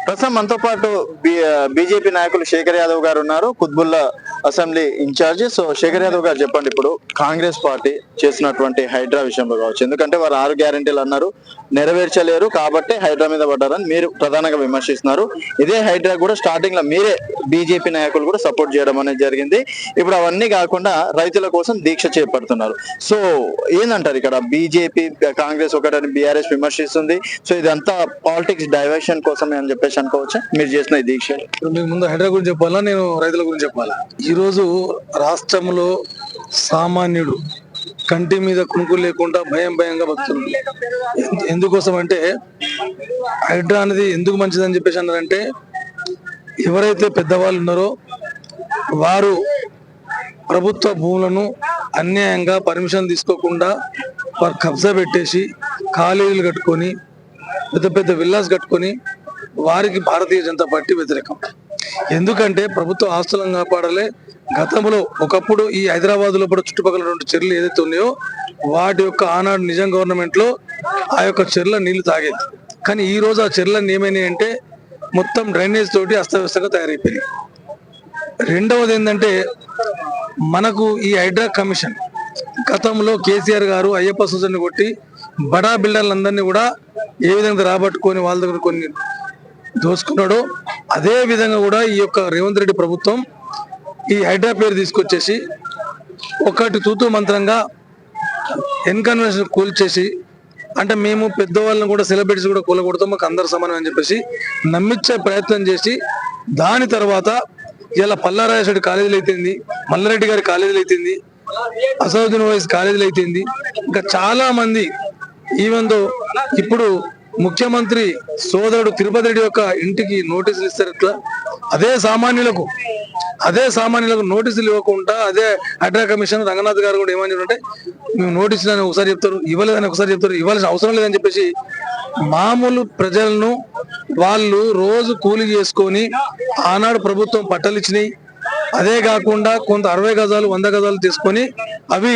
ప్రస్తుతం మనతో పాటు బీజేపీ నాయకులు శేఖర్ యాదవ్ గారు ఉన్నారు, Qutbulla assembly incharge. So Shekhar Yadav garu చెప్పండి, ఇప్పుడు కాంగ్రెస్ పార్టీ చేసినటువంటి హైడ్రా విషయంలో కావచ్చు, ఎందుకంటే వారు 6 గ్యారెంటీలు అన్నారు, నెరవేర్చలేరు కాబట్టి హైడ్రా మీద పడ్డారని మీరు ప్రధానంగా విమర్శిస్తున్నారు. ఇదే హైడ్రా కూడా స్టార్టింగ్ లో మీరే బీజేపీ నాయకులు కూడా సపోర్ట్ చేయడం అనేది జరిగింది. ఇప్పుడు అవన్నీ కాకుండా రైతుల కోసం దీక్ష చేపడుతున్నారు. సో ఏందంటారు, ఇక్కడ బీజేపీ కాంగ్రెస్ ఒకటని బీఆర్ఎస్ విమర్శిస్తుంది. సో ఇదంతా పాలిటిక్స్ డైవర్షన్ కోసమే అని చెప్పేసి అనుకోవచ్చా మీరు చేసిన ఈ దీక్ష? మీకు ముందు హైడ్రా గురించి చెప్పాలా, నేను రైతుల గురించి చెప్పాలా? ఈరోజు రాష్ట్రంలో సామాన్యుడు కంటి మీద కునుకులు లేకుండా భయంగా బతుకుతుంది. ఎందుకోసం అంటే హైడ్రా అనేది ఎందుకు మంచిదని చెప్పేసి అన్నారంటే, ఎవరైతే పెద్దవాళ్ళు ఉన్నారో వారు ప్రభుత్వ భూములను అన్యాయంగా పర్మిషన్ తీసుకోకుండా వారు కబ్జా పెట్టేసి కాలేజీలు కట్టుకొని పెద్ద విల్లాస్ కట్టుకొని వారికి భారతీయ జనతా పార్టీ వ్యతిరేకం. ఎందుకంటే ప్రభుత్వ ఆస్తులను కాపాడాలి. గతంలో ఒకప్పుడు ఈ హైదరాబాద్ లో కూడా చుట్టుపక్కల 2 చెర్లు ఏదైతే ఉన్నాయో వాటి యొక్క ఆనాడు నిజాం గవర్నమెంట్ లో ఆ యొక్క చెర్ల నీళ్లు తాగేది. కానీ ఈ రోజు ఆ చెర్లన్నీ ఏమైనాయి అంటే మొత్తం డ్రైనేజ్ తోటి అస్తవ్యస్తంగా తయారైపోయింది. రెండవది ఏంటంటే, మనకు ఈ హైడ్రా కమిషన్ గతంలో కేసీఆర్ గారు అయ్యప్ప సూచనని కొట్టి బడా బిల్డర్లందరినీ కూడా ఏ విధంగా రాబట్టుకొని వాళ్ళ దగ్గర కొన్ని దోసుకున్నాడో అదే విధంగా కూడా ఈ యొక్క రేవంత్ రెడ్డి ప్రభుత్వం ఈ హైడ్రా పేరు తీసుకొచ్చేసి ఒకటి తూతూ మంత్రంగా ఎన్కన్వెన్షన్ కూల్చేసి, అంటే మేము పెద్దవాళ్ళని కూడా సెలబ్రిటీస్ కూడా కూలగొడతాం, మాకు అందరు సమానం అని చెప్పేసి నమ్మించే ప్రయత్నం చేసి, దాని తర్వాత ఇలా పల్లారాజశెట్టి కాలేజీలు అయితేంది, మల్లారెడ్డి గారి కాలేజీలు అయితేంది, అసదుద్దీన్ ఓవైసీ కాలేజీలు అయితేంది, ఇంకా చాలా మంది ఈవెన్ దో ఇప్పుడు ముఖ్యమంత్రి సోదరుడు తిరుపతి రెడ్డి యొక్క ఇంటికి నోటీసులు ఇస్తారు. ఇట్లా అదే సామాన్యులకు నోటీసులు ఇవ్వకుండా అదే హైడ్రా కమిషన్ రంగనాథ్ గారు కూడా ఏమని అంటే, మేము నోటీసులు అని ఒకసారి చెప్తారు, ఇవ్వలేదని ఒకసారి చెప్తారు, ఇవ్వాల్సిన అవసరం లేదని చెప్పేసి మామూలు ప్రజలను వాళ్ళు రోజు కూలి చేసుకొని ఆనాడు ప్రభుత్వం పట్టాలు ఇచ్చినాయి. అదే కాకుండా కొంత 60 గజాలు 100 గజాలు తీసుకొని అవి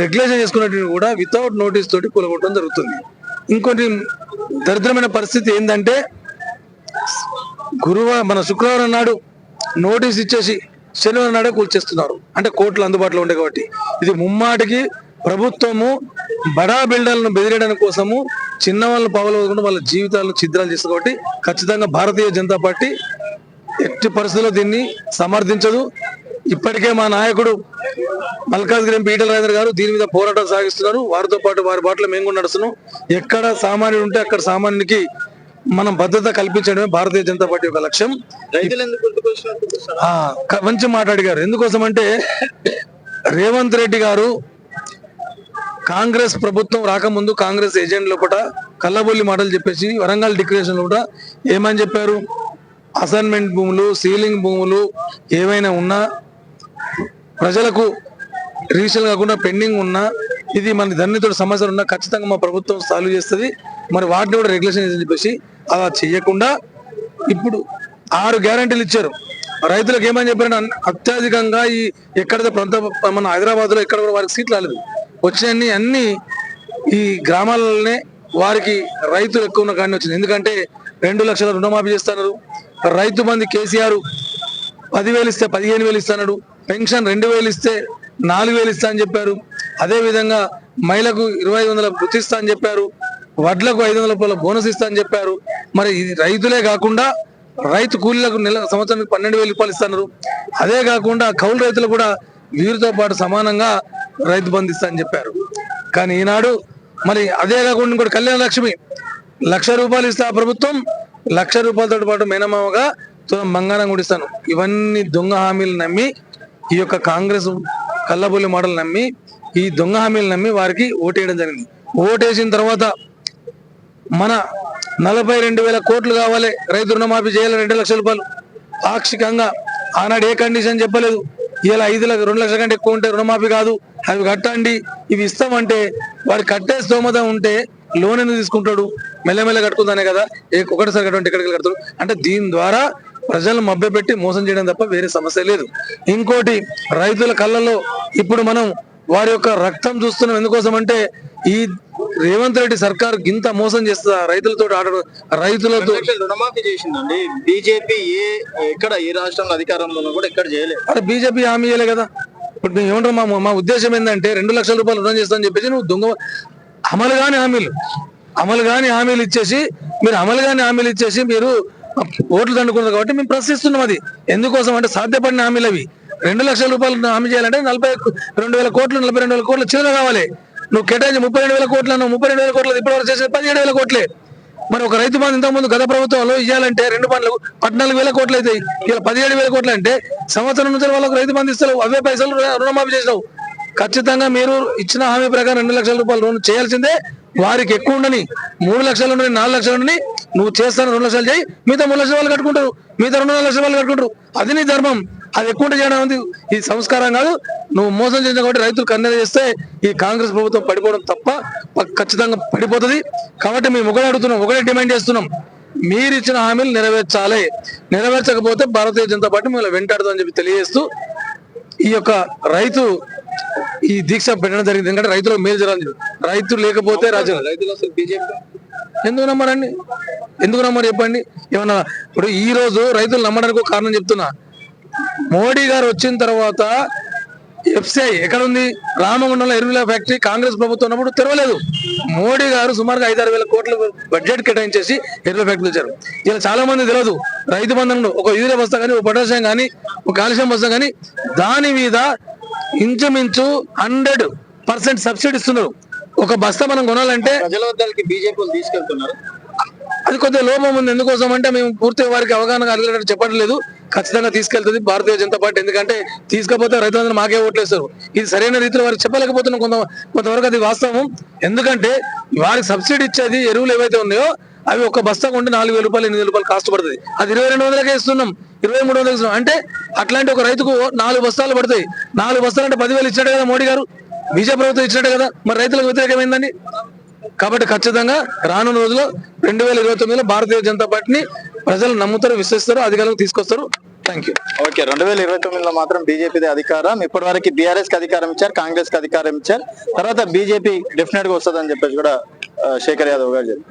రెగ్యులేషన్ చేసుకున్నట్టు కూడా వితౌట్ నోటీస్ తోటి కూలగొట్టడం జరుగుతుంది. ఇంకోటి దరిద్రమైన పరిస్థితి ఏంటంటే, మన శుక్రవారం నాడు నోటీస్ ఇచ్చేసి శనివారం నాడే కూల్చేస్తున్నారు. అంటే కోర్టులు అందుబాటులో ఉండే కాబట్టి ఇది ముమ్మాటికి ప్రభుత్వము బడా బిల్డర్లను బెదిరేయడానికి కోసము చిన్న వాళ్ళని పగలవకుండా వాళ్ళ జీవితాలను ఛిద్రాలు చేస్తుంది. కాబట్టి ఖచ్చితంగా భారతీయ జనతా పార్టీ ఎట్టి పరిస్థితుల్లో దీన్ని సమర్థించదు. ఇప్పటికే మా నాయకుడు మల్కాజ్గిరి ఎంపీ ఈటల రాజేందర్ గారు దీని మీద పోరాటం సాగిస్తున్నారు. వారితో పాటు వారి బాటలో మేము కూడా నడుస్తున్నాం. ఎక్కడ సామాన్యుడు ఉంటే అక్కడ సామాన్యునికి మనం భద్రత కల్పించడమే భారతీయ జనతా పార్టీ యొక్క లక్ష్యం. మంచి మాట్లాడిగారు. ఎందుకోసం అంటే, రేవంత్ రెడ్డి గారు కాంగ్రెస్ ప్రభుత్వం రాకముందు కాంగ్రెస్ ఏజెంట్ లోపల కల్లబొల్లి మాటలు చెప్పేసి వరంగల్ డిక్లరేషన్ లోపల ఏమని చెప్పారు, అసైన్మెంట్ భూములు, సీలింగ్ భూములు ఏవైనా ఉన్నా ప్రజలకు రిజిస్టర్ కాకుండా పెండింగ్ ఉన్నా, ఇది మన ధన్యతోటి సమస్యలు ఉన్నా ఖచ్చితంగా మా ప్రభుత్వం సాల్వ్ చేస్తుంది, మరి వాటిని కూడా రెగ్యులేషన్ అని చెప్పేసి అలా చేయకుండా ఇప్పుడు 6 గ్యారెంటీలు ఇచ్చారు. రైతులకు ఏమని చెప్పారంటే, అత్యధికంగా ఈ ఎక్కడైతే మన హైదరాబాద్ లో ఎక్కడ కూడా వారికి సీట్లు రాలేదు, వచ్చినన్ని అన్ని ఈ గ్రామాలలోనే వారికి రైతులు ఎక్కువ ఉన్న కానీ వచ్చింది. ఎందుకంటే 2 లక్షల రుణమాఫీ చేస్తున్నారు. రైతు బంధు కేసీఆర్ 10,000 ఇస్తే 15,000 ఇస్తున్నాడు. పెన్షన్ 2,000 ఇస్తే 4,000 ఇస్తా అని చెప్పారు. అదే విధంగా మహిళకు 2,500 వృత్తి ఇస్తా అని చెప్పారు. వడ్లకు 500 రూపాయల బోనస్ ఇస్తా అని చెప్పారు. మరి రైతులే కాకుండా రైతు కూలీలకు సంవత్సరానికి 12,000 రూపాయలు ఇస్తున్నారు. అదే కాకుండా కౌలు రైతులు కూడా వీరితో పాటు సమానంగా రైతు బంధు ఇస్తా అని చెప్పారు. కానీ ఈనాడు మరి అదే కాకుండా ఇంకోటి కళ్యాణ లక్ష్మి 1,00,000 రూపాయలు ఇస్తే ఆ ప్రభుత్వం 1,00,000 రూపాయలతో పాటు మేనమామగా బంగారం కూడా ఇస్తాను. ఇవన్నీ దొంగ హామీలు నమ్మి, ఈ యొక్క కాంగ్రెస్ కల్లబొల్లి మాటలు నమ్మి, ఈ దొంగ హామీలు నమ్మి వారికి ఓటేయడం జరిగింది. ఓటేసిన తర్వాత మన 42,000 కోట్లు కావాలి, రైతు రుణమాఫీ చేయాలి 2 లక్షల రూపాయలు పాక్షికంగా. ఆనాడు ఏ కండిషన్ చెప్పలేదు. ఇలా 2 లక్షల కంటే ఎక్కువ ఉంటే రుణమాఫీ కాదు, అవి కట్టండి, ఇవి ఇస్తామంటే వాడు కట్టే స్తోమత ఉంటే లోన్ ఎందుకు తీసుకుంటాడు? మెల్లమెల్ల కట్టుకుందానే కదా, ఒకటిసారి కట్టండి ఎక్కడికి కడతాడు. అంటే దీని ద్వారా ప్రజలను మభ్యపెట్టి మోసం చేయడం తప్ప వేరే సమస్య లేదు. ఇంకోటి, రైతుల కళ్ళల్లో ఇప్పుడు మనం వారి యొక్క రక్తం చూస్తున్నాం. ఎందుకోసం అంటే ఈ రేవంత్ రెడ్డి సర్కార్ గింత మోసం చేస్తుందా రైతులతో ఆడడం, రైతులతో రుణమాఫీ చేసిందండి బీజేపీ. ఎక్కడ ఏ రాష్ట్రంలో అధికారంలో కూడా ఎక్కడ చేయలేదు. అరే బీజేపీ హామీ చేయలే కదా. ఇప్పుడు మేము ఏమంటాం, మా ఉద్దేశం ఏంటంటే 2 లక్షల రూపాయలు రుణం చేస్తామని చెప్పేసి నువ్వు దొంగ అమలు కాని హామీలు ఇచ్చేసి మీరు ఓట్లు దండుకున్నారు కాబట్టి మేము ప్రశ్నిస్తున్నాం. అది ఎందుకోసం అంటే సాధ్యపడిన హామీలు అవి. 2 లక్షల రూపాయలు హామీ చేయాలంటే 42,000 కోట్లు 42,000 కోట్ల చిల్లర కావాలి. నువ్వు కేటాయించి 32,000 కోట్లు అన్నావు. 32,000 కోట్లు ఇప్పటివరకు చేసేది 17,000 కోట్లే. మరి ఒక రైతు బంధు ఇంతకుముందు గత ప్రభుత్వంలో ఇవ్వాలంటే 2 బండ్లు 14,000 కోట్లు అవుతాయి. ఇలా 17,000 కోట్లు అంటే సంవత్సరం నుంచి వాళ్ళకు రైతు బంధు ఇస్తారు. అవే పైసలు రుణమాఫీ చేసినావు. ఖచ్చితంగా మీరు ఇచ్చిన హామీ ప్రకారం 2 లక్షల రూపాయలు రుణం చేయాల్సిందే. వారికి ఎక్కువ ఉండని 3 లక్షలు ఉండని 4 లక్షలు ఉండని నువ్వు చేస్తాను 2 లక్షలు చేయి, మిగతా 3 లక్షల వాళ్ళు కట్టుకుంటారు, మిగతా 2 లక్షల వాళ్ళు కట్టుకుంటారు. అది నీ ధర్మం. అది ఎక్కువ చేయడం ఉంది. ఈ సంస్కారం కాదు. నువ్వు మోసం చేసిన కాబట్టి రైతులు కన్నెర చేస్తే ఈ కాంగ్రెస్ ప్రభుత్వం పడిపోవడం తప్ప ఖచ్చితంగా పడిపోతుంది. కాబట్టి మేము ఒకటే డిమాండ్ చేస్తున్నాం, మీరు ఇచ్చిన హామీలు నెరవేర్చాలి. నెరవేర్చకపోతే భారతీయ జనతా పార్టీ మిమ్మల్ని వెంటాడుతుందని చెప్పి తెలియజేస్తూ ఈ యొక్క రైతు ఈ దీక్ష పెట్టడం జరిగింది. ఎందుకంటే రైతులకు మేలు జరగాలి. రైతులు లేకపోతే రైతులు అసలు బీజేపీ ఎందుకు నమ్మరు చెప్పండి. ఏమన్నా ఇప్పుడు ఈ రోజు రైతులు నమ్మడానికి ఒక కారణం చెప్తున్నా. మోడీ గారు వచ్చిన తర్వాత ఎఫ్సిఐ ఎక్కడ ఉంది? రామగుండంలో ఎరువుల ఫ్యాక్టరీ కాంగ్రెస్ ప్రభుత్వం ఉన్నప్పుడు తెరవలేదు. మోడీ గారు సుమారుగా 5-6 వేల కోట్ల బడ్జెట్ కేటాయించేసి ఎరువుల ఫ్యాక్టరీ ఇచ్చారు. ఇలా చాలా మంది తెలియదు. రైతు బంధంలో ఒక యూరియా బస్తా కానీ, ఒక పొటాషియం కానీ, ఒక కాల్షియం బస్తా కానీ దాని మీద ఇంచుమించు 100% సబ్సిడీ ఇస్తున్నారు. ఒక బస్తా మనం కొనాలంటే ప్రజల వద్దకి బీజేపీ తీసుకెళ్తున్నారు. అది కొద్దిగా లోపం ఉంది. ఎందుకోసం అంటే మేము పూర్తిగా వారికి అవగాహన కలిగేటట్టు చెప్పట్లేదు. ఖచ్చితంగా తీసుకెళ్తుంది భారతీయ జనతా పార్టీ. ఎందుకంటే తీసుకపోతే రైతులందరూ మాకే ఓట్లేస్తారు. ఇది సరైన రీతిలో వారికి చెప్పలేకపోతున్నాం. కొంతవరకు అది వాస్తవం. ఎందుకంటే వారికి సబ్సిడీ ఇచ్చేది ఎరువులు ఏవైతే ఉన్నాయో అవి ఒక బస్తా కొంటే 4,000 రూపాయలు 8,000 రూపాయలు కాస్ట్ పడుతుంది. అది 2200కే ఇస్తున్నాం, 2300 ఇస్తున్నాం. అంటే అట్లాంటి ఒక రైతుకు 4 బస్తాలు పడతాయి. 4 బస్తాలు అంటే 10,000 ఇచ్చినట్టే కదా మోడీ గారు, బీజేపీ ప్రభుత్వం ఇచ్చినట్టే కదా. మరి రైతులకు వ్యతిరేకమైందండి. కాబట్టి ఖచ్చితంగా రానున్న రోజుల్లో 2029లో భారతీయ జనతా పార్టీని ప్రజలు నమ్ముతారు, విశ్వసిస్తారు, అధికారులకు తీసుకొస్తారు. Thank you. ఓకే, 2029లో మాత్రం బీజేపీ అధికారం. ఇప్పటి వరకు బీఆర్ఎస్ కి అధికారం ఇచ్చారు, కాంగ్రెస్ కి అధికారం ఇచ్చారు. తర్వాత బీజేపీ డెఫినెట్ గా వస్తుందని చెప్పేసి కూడా శేఖర్ యాదవ్ గారు చెప్పారు.